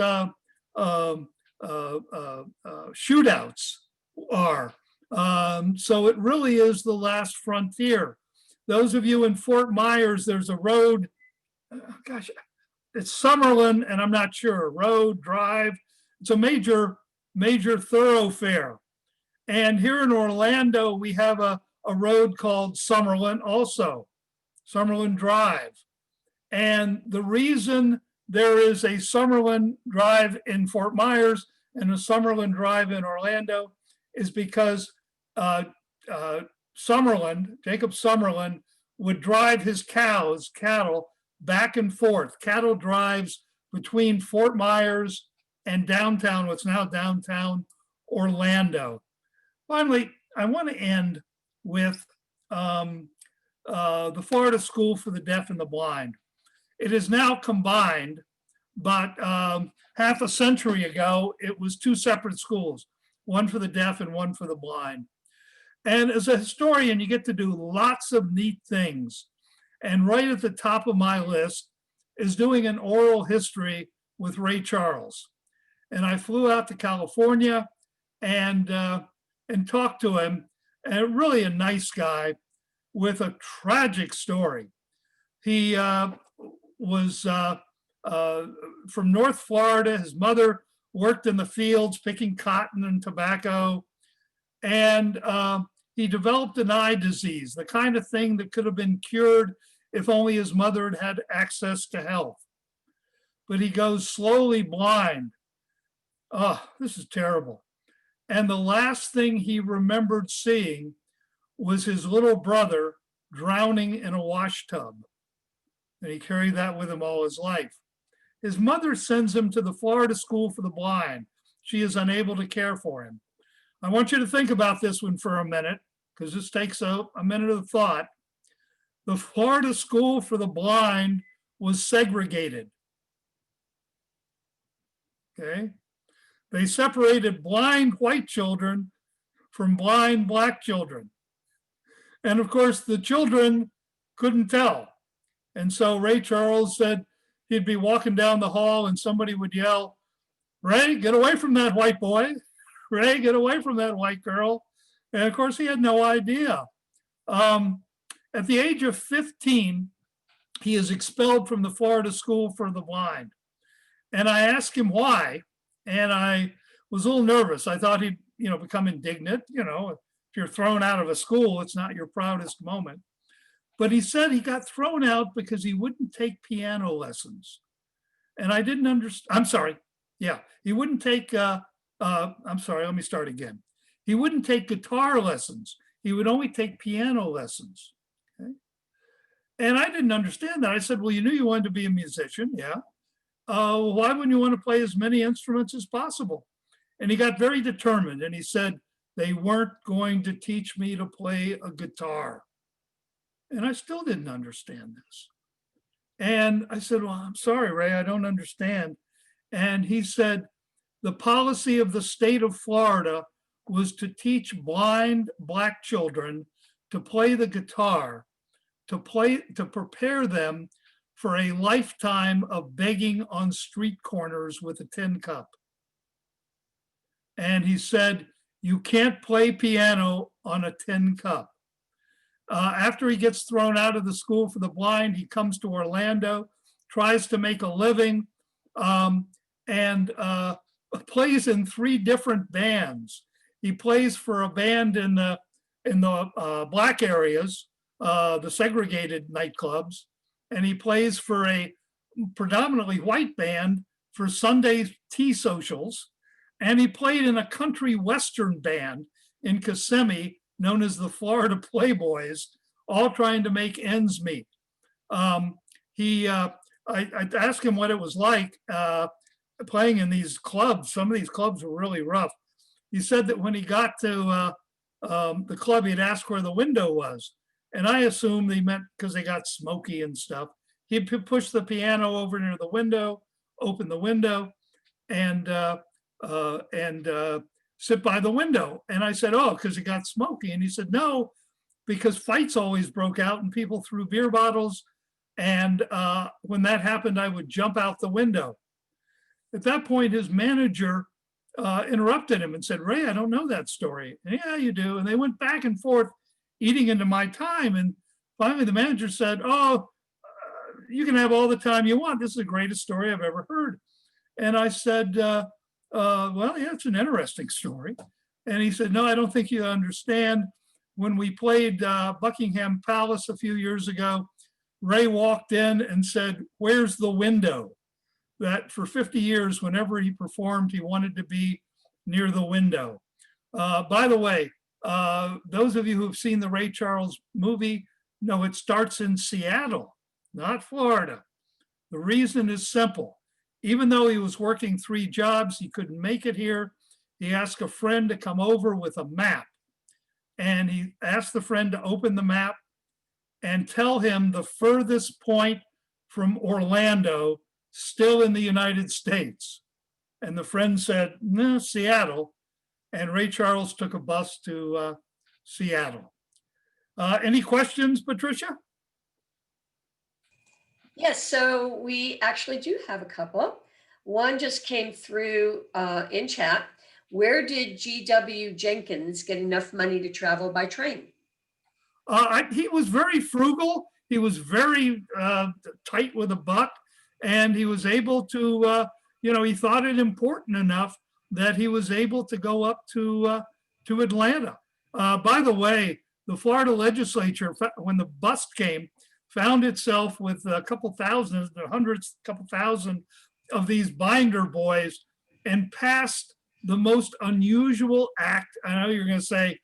shootouts are. So it really is the last frontier. Those of you in Fort Myers, there's a road, gosh, it's Summerlin, and I'm not sure, road, drive. It's a major thoroughfare. And here in Orlando, we have a road called Summerlin also, Summerlin Drive. And the reason there is a Summerlin Drive in Fort Myers and a Summerlin Drive in Orlando is because Jacob Summerlin, would drive his cattle back and forth, cattle drives between Fort Myers and downtown, what's now downtown Orlando. Finally, I want to end with the Florida School for the Deaf and the Blind. It is now combined, but half a century ago, it was two separate schools, one for the deaf and one for the blind. And as a historian, you get to do lots of neat things. And right at the top of my list is doing an oral history with Ray Charles. And I flew out to California and talked to him, and really a nice guy with a tragic story. He was from North Florida. His mother worked in the fields picking cotton and tobacco. And he developed an eye disease, the kind of thing that could have been cured if only his mother had had access to health. But he goes slowly blind. Oh, this is terrible. And the last thing he remembered seeing was his little brother drowning in a wash tub. And he carried that with him all his life. His mother sends him to the Florida School for the Blind. She is unable to care for him. I want you to think about this one for a minute, because this takes a minute of thought. The Florida School for the Blind was segregated. Okay? They separated blind white children from blind black children. And of course, the children couldn't tell. And so Ray Charles said he'd be walking down the hall and somebody would yell, "Ray, get away from that white boy. Ray, get away from that white girl." And of course, he had no idea. At the age of 15, he is expelled from the Florida School for the Blind. And I asked him why, and I was a little nervous. I thought he'd, become indignant. If you're thrown out of a school, it's not your proudest moment. But he said he got thrown out because he wouldn't take piano lessons. And I didn't understand. I'm sorry. Yeah, he wouldn't take, I'm sorry, let me start again. He wouldn't take guitar lessons. He would only take piano lessons. Okay? And I didn't understand that. I said, well, you knew you wanted to be a musician. Yeah. Why wouldn't you want to play as many instruments as possible? And he got very determined. And he said, they weren't going to teach me to play a guitar. And I still didn't understand this. And I said, well, I'm sorry, Ray, I don't understand. And he said, the policy of the state of Florida was to teach blind black children to play the guitar, to prepare them for a lifetime of begging on street corners with a tin cup. And he said, you can't play piano on a tin cup. After he gets thrown out of the School for the Blind, he comes to Orlando, tries to make a living, and plays in 3 different bands. He plays for a band in the black areas, the segregated nightclubs, and he plays for a predominantly white band for Sunday tea socials, and he played in a country western band in Kissimmee known as the Florida Playboys, all trying to make ends meet. I asked him what it was like playing in these clubs. Some of these clubs were really rough. He said that when he got to the club, he'd ask where the window was. And I assumed he meant because they got smoky and stuff. He'd push the piano over near the window, open the window, and sit by the window. And I said, oh, because it got smoky. And he said, no, because fights always broke out and people threw beer bottles. And when that happened, I would jump out the window. At that point, his manager interrupted him and said, Ray, I don't know that story. And, yeah, you do. And they went back and forth eating into my time. And finally the manager said, oh, you can have all the time you want. This is the greatest story I've ever heard. And I said, well, yeah, it's an interesting story. And he said, no, I don't think you understand. When we played Buckingham Palace a few years ago, Ray walked in and said, where's the window? That for 50 years, whenever he performed, he wanted to be near the window. By the way, those of you who've seen the Ray Charles movie know it starts in Seattle, not Florida. The reason is simple. Even though he was working 3 jobs, he couldn't make it here. He asked a friend to come over with a map. And he asked the friend to open the map and tell him the furthest point from Orlando still in the United States. And the friend said, no, Seattle. And Ray Charles took a bus to Seattle. Any questions, Patricia? Yes, so we actually do have a couple. One just came through in chat. Where did W Jenkins get enough money to travel by train? He was very frugal. He was very tight with a buck, and he was able to, he thought it important enough that he was able to go up to Atlanta. By the way, the Florida legislature, when the bust came, found itself with a couple thousand of these binder boys and passed the most unusual act. I know you're going to say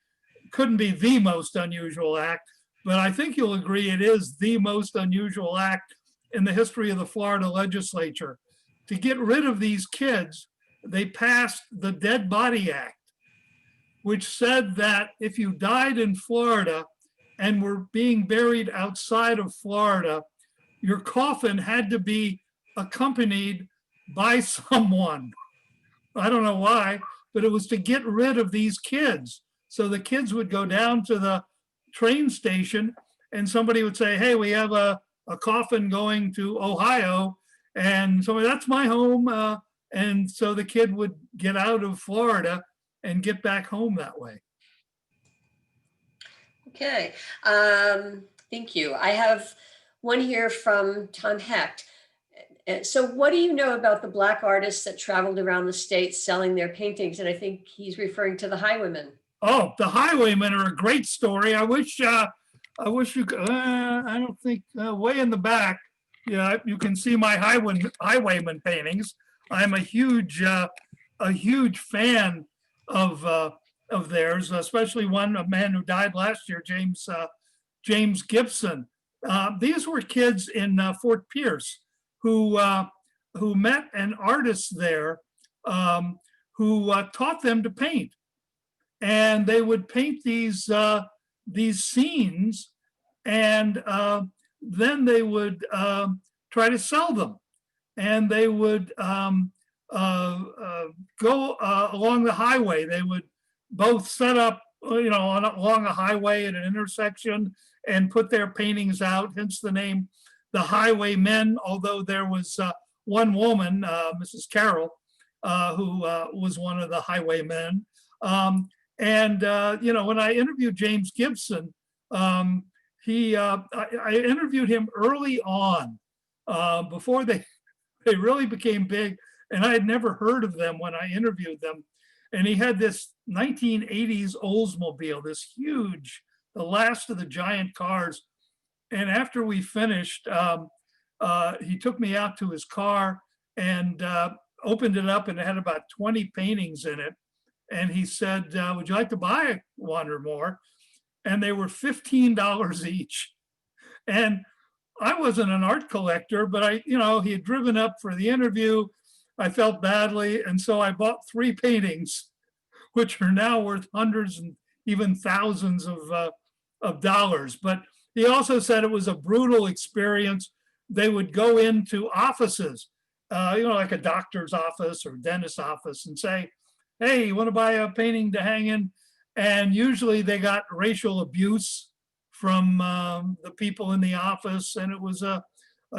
couldn't be the most unusual act, but I think you'll agree it is the most unusual act in the history of the Florida legislature. To get rid of these kids, they passed the Dead Body Act, which said that if you died in Florida and were being buried outside of Florida, your coffin had to be accompanied by someone. I don't know why, but it was to get rid of these kids. So the kids would go down to the train station and somebody would say, hey, we have a coffin going to Ohio. And so that's my home. And so the kid would get out of Florida and get back home that way. Okay, thank you. I have one here from Tom Hecht. So what do you know about the Black artists that traveled around the state selling their paintings? And I think he's referring to the Highwaymen. Oh, the Highwaymen are a great story. I wish you could, I don't think, way in the back, yeah, you can see my Highwayman paintings. I'm a huge fan of theirs, especially a man who died last year, James Gibson. These were kids in Fort Pierce who met an artist there who taught them to paint, and they would paint these scenes, and then they would try to sell them, and they would go along the highway. They would both set up, along a highway at an intersection and put their paintings out, hence the name the Highwaymen, although there was one woman, Mrs. Carroll, who was one of the Highwaymen. When I interviewed James Gibson, I interviewed him early on, before they really became big, and I had never heard of them when I interviewed them. And he had this 1980s Oldsmobile, this huge, the last of the giant cars. And after we finished, he took me out to his car and opened it up, and it had about 20 paintings in it. And he said, would you like to buy one or more? And they were $15 each. And I wasn't an art collector, but he had driven up for the interview. I felt badly. And so I bought 3 paintings, which are now worth hundreds and even thousands of dollars. But he also said it was a brutal experience. They would go into offices, like a doctor's office or dentist's office, and say, hey, you want to buy a painting to hang in? And usually they got racial abuse from the people in the office, and it was a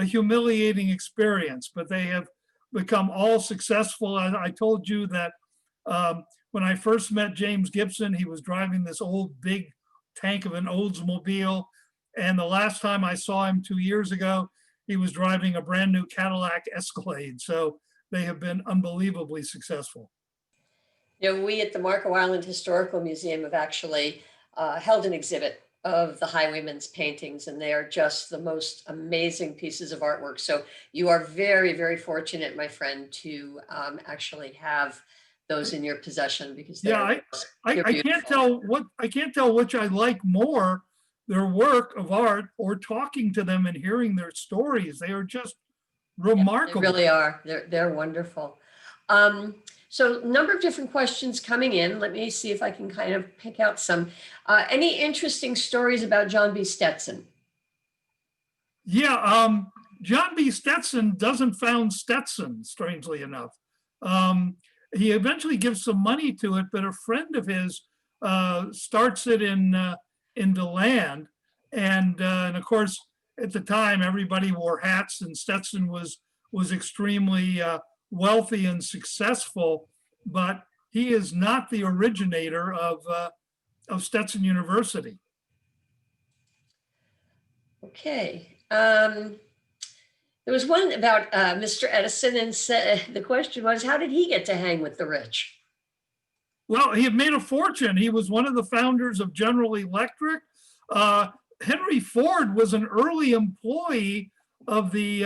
humiliating experience, but they have become all successful. I told you that When I first met James Gibson, he was driving this old big tank of an Oldsmobile. And the last time I saw him 2 years ago, he was driving a brand new Cadillac Escalade. So they have been unbelievably successful. You know, we at the Marco Island Historical Museum have actually held an exhibit of the Highwaymen's paintings, and they are just the most amazing pieces of artwork. So you are very, very fortunate, my friend, to actually have those in your possession, because Yeah, I can't tell which I like more, their work of art or talking to them and hearing their stories. They are just remarkable. They really are. They're wonderful. So a number of different questions coming in. Let me see if I can kind of pick out some. Any interesting stories about John B. Stetson? Yeah, John B. Stetson doesn't found Stetson, strangely enough. He eventually gives some money to it, but a friend of his starts it in the land. And of course, at the time, everybody wore hats, and Stetson was extremely wealthy and successful, but he is not the originator of Stetson University. Okay. There was one about Mr. Edison, and the question was, how did he get to hang with the rich? Well, he had made a fortune. He was one of the founders of General Electric. Henry Ford was an early employee of the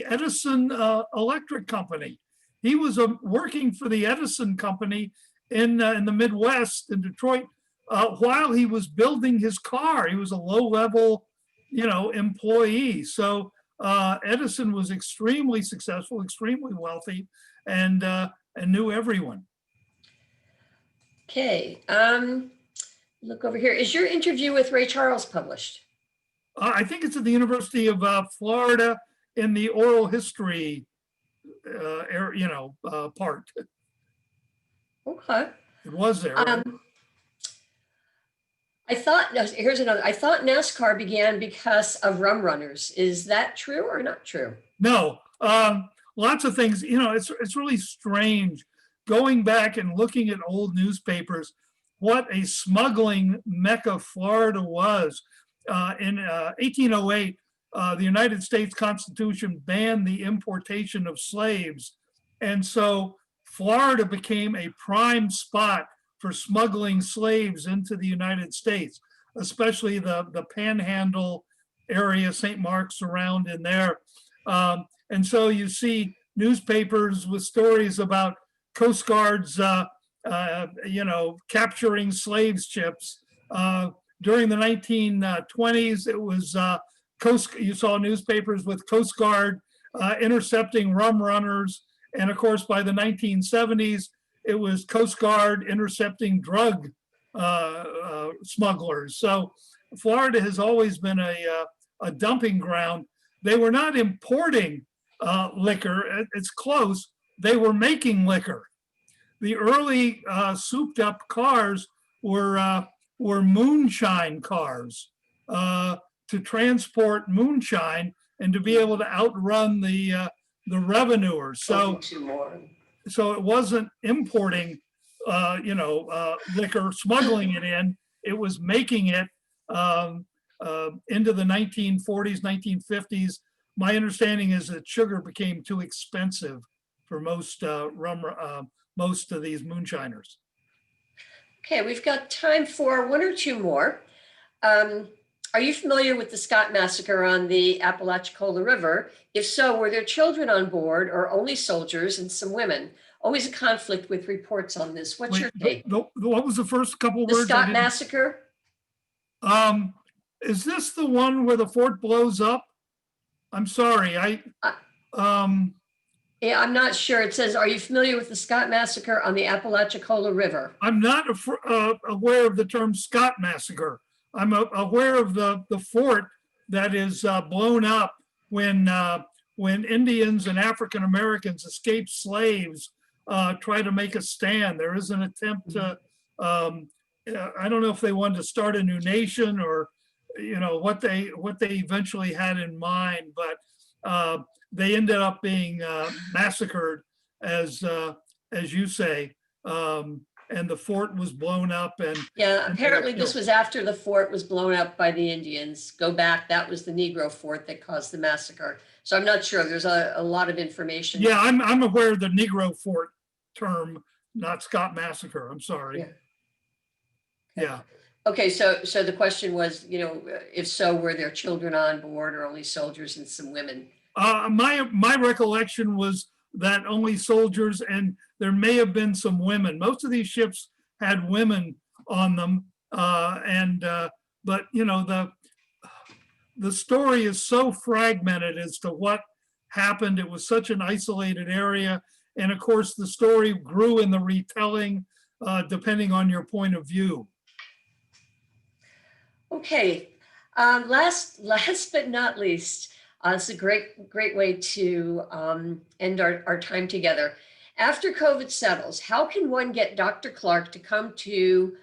Edison Electric Company. He was working for the Edison Company in the Midwest in Detroit while he was building his car. He was a low-level, employee. So Edison was extremely successful, extremely wealthy, and knew everyone. Okay. Look over here. Is your interview with Ray Charles published? I think it's at the University of Florida in the oral history, part. Okay. It was there. Right? Here's another. I thought NASCAR began because of rum runners. Is that true or not true? No. Lots of things. It's really strange going back and looking at old newspapers. What a smuggling mecca Florida was. In 1808, the United States Constitution banned the importation of slaves. And so Florida became a prime spot for smuggling slaves into the United States, especially the Panhandle area, St. Mark's around in there. And so you see newspapers with stories about Coast Guards, capturing slave ships. During the 1920s, it was you saw newspapers with Coast Guard intercepting rum runners. And of course, by the 1970s, it was Coast Guard intercepting drug smugglers. So Florida has always been a dumping ground. They were not importing liquor. It's close. They were making liquor. The early souped up cars were moonshine cars to transport moonshine and to be able to outrun the revenuers. So it wasn't importing, liquor, smuggling it in. It was making it into the 1940s, 1950s. My understanding is that sugar became too expensive for most most of these moonshiners. Okay, we've got time for one or two more. Are you familiar with the Scott Massacre on the Apalachicola River? If so, were there children on board or only soldiers and some women? Always a conflict with reports on this. What's your take? What was the first couple The words? Scott Massacre? Is this the one where the fort blows up? I'm sorry. Yeah, I'm not sure. It says, are you familiar with the Scott Massacre on the Apalachicola River? I'm not aware of the term Scott Massacre. I'm aware of the fort that is blown up when Indians and African Americans, escaped slaves, try to make a stand. There is an attempt to, I don't know if they wanted to start a new nation or, what they eventually had in mind, but they ended up being massacred, as you say. and the fort was blown up and Yeah, and they were apparently this killed. was after the fort was blown up by the Indians. Go back, that was the Negro fort that caused the massacre. So I'm not sure, there's a lot of information. Yeah, I'm aware of the Negro Fort term, not Scott Massacre. I'm sorry. Yeah. Yeah. Okay, so the question was, if so, were there children on board or only soldiers and some women? My recollection was that only soldiers, and there may have been some women. Most of these ships had women on them, but the story is so fragmented as to what happened. It was such an isolated area, and of course, the story grew in the retelling, depending on your point of view. Okay, last but not least, it's a great way to end our time together. After COVID settles, how can one get Dr. Clark to come to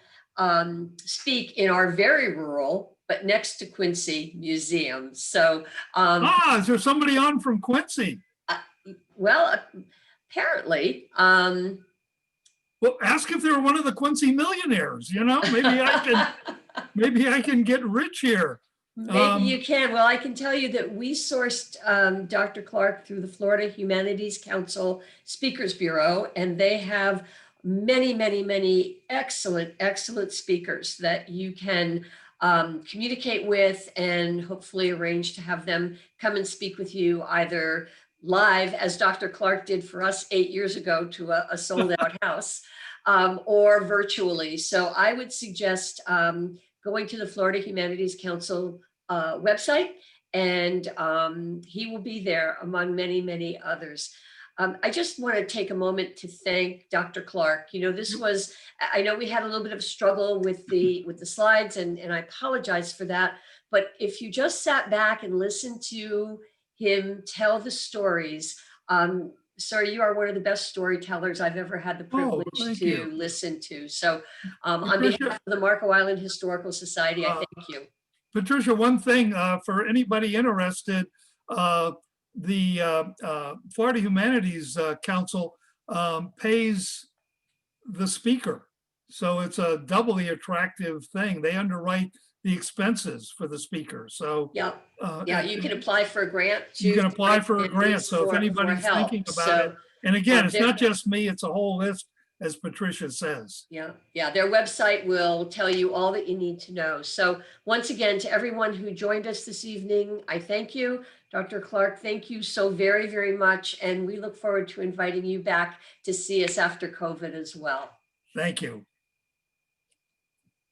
speak in our very rural, but next to Quincy museum? So, Is there somebody on from Quincy? well, apparently, Well, ask if they're one of the Quincy Millionaires. Maybe I can get rich here. maybe you can. Well, I can tell you that we sourced Dr. Clark through the Florida Humanities Council Speakers Bureau, and they have many excellent speakers that you can communicate with and hopefully arrange to have them come and speak with you either live, as Dr. Clark did for us 8 years ago to a sold out house, or virtually. So I would suggest going to the Florida Humanities Council website, and he will be there among many others. I just want to take a moment to thank Dr. Clark. This was, I know we had a little bit of struggle with the slides, and I apologize for that. But if you just sat back and listened to him tell the stories, sir, you are one of the best storytellers I've ever had the privilege to listen to. So on behalf of the Marco Island Historical Society, I thank you. Patricia, one thing for anybody interested, the Florida Humanities Council pays the speaker. So it's a doubly attractive thing. They underwrite the expenses for the speaker. So yeah, you can apply for a grant too. You can apply for a grant. So if anybody's thinking about it, and again, it's not just me, it's a whole list, as Patricia says. Yeah, their website will tell you all that you need to know. So once again, to everyone who joined us this evening, I thank you. Dr. Clark, thank you so very much. And we look forward to inviting you back to see us after COVID as well. Thank you.